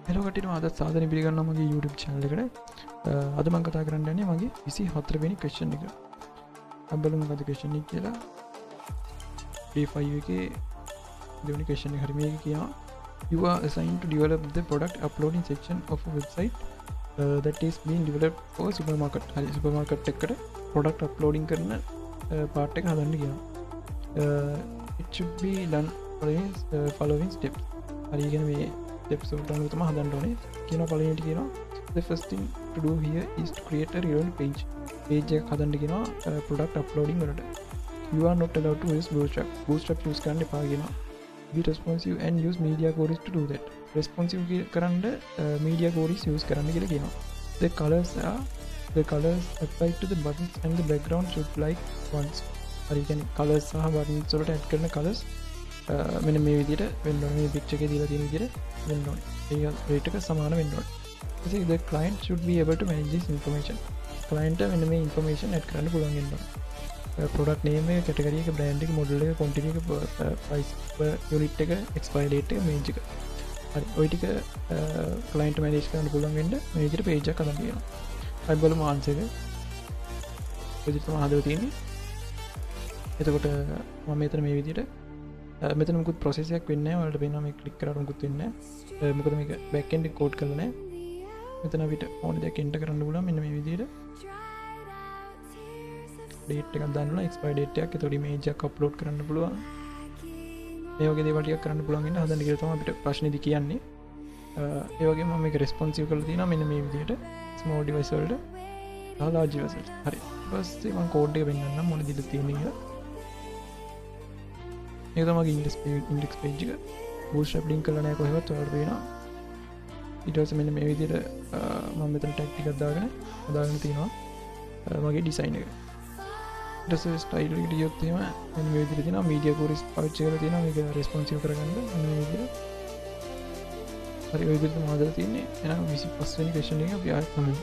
Hello කට්ටියෝ අද සාදරයෙන් පිළිගන්නවා මගේ YouTube channel එකට. අද මම කතා කරන්න යන්නේ මගේ 24 වෙනි question එක. අපි බලමු මොකද question එක කියලා. P5 එකේ දෙවෙනි question එක හරි මේක කියනවා. You are assigned to develop the product uploading section of a website that is being developed for supermarket. හරි supermarket එකකට product uploading කරන part එක හදන්න කියනවා. It should be done following steps. හරි කියන්නේ මේ steps වලට අනුව තමයි හදන්න ඕනේ කියනවා. පළවෙනිට කියනවා the first thing to do here is to create a relevant page එකක් හදන්න කියනවා product uploading වලට. You are not allowed to use bootstrap use කරන්න එපා කියනවා. Be responsive and use media queries to do that. responsive කරන්න media queries use කරන්න කියලා කියනවා. The colors applied to the buttons and the background should like ones. හරි කියන්නේ colors සහ buttons වලට add කරන colors මෙන්න මේ විදිහට වෙන්න ඕනේ. මේ picture එකේ දීලා තියෙන විදිහට වෙන්න ඕනේ. ඒ rate එක සමාන වෙන්න ඕනේ. ඊට the client should be able to manage this information. client මෙන්න මේ information add කරන්න පුළුවන් වෙන්න ඕනේ. product name එක, category එක, brand එක, model එක, quantity එක, price per unit එක, expiry date එක, range එක. හරි ওই ටික client manage කරන්න පුළුවන් වෙන්න මේ විදිහට page එකක් හදන්න තියෙනවා. අපි බලමු answer එක. ඔය විදිහට තමයි හදලා තියෙන්නේ. එතකොට මම මෙතන මේ විදිහට මෙතන මුකුත් process එකක් වෙන්නේ නැහැ. ඔයාලට පේනවා මේ click කරාට මුකුත් වෙන්නේ නැහැ. මොකද මේක back end එක code කරලා නැහැ. මෙතන අපිට ඕන දෙයක් enter කරන්න පුළුවන් මෙන්න මේ විදිහට. date එකක් දාන්න ඕන, expire date එකක්. එතකොට image එකක් upload කරන්න පුළුවන්. මේ වගේ දේවල් ටිකක් කරන්න පුළුවන් වෙන හදන්න කියලා තමයි අපිට ප්‍රශ්නේදී කියන්නේ. ඒ වගේම මම මේක responsive කරලා තියෙනවා මෙන්න මේ විදිහට small device වලට සහ large device වලට. හරි. ඊට පස්සේ මම code එක පෙන්නන්නම් මොන විදිහට තියෙන්නේ කියලා. මේක තමයි index page එක. bootstrap link කරලා නැහැ කොහෙවත් ඔයාලට පේනවා. ඊට පස්සේ මෙන්න මේ විදිහට මම මෙතන tag ටිකක් දාගෙන තියෙනවා මගේ design එක. ඊට පස්සේ style එකට ගියොත් එහෙම මෙන්න මේ විදිහට තියෙනවා media queries පාවිච්චි කරලා තියෙනවා මේක responsive කරගන්න මෙන්න මේ විදිහට. හරි ඔය විදිහට තමයි හදලා තියෙන්නේ. එහෙනම් 25 වෙනි question එක අපි ආයෙත් බලමු.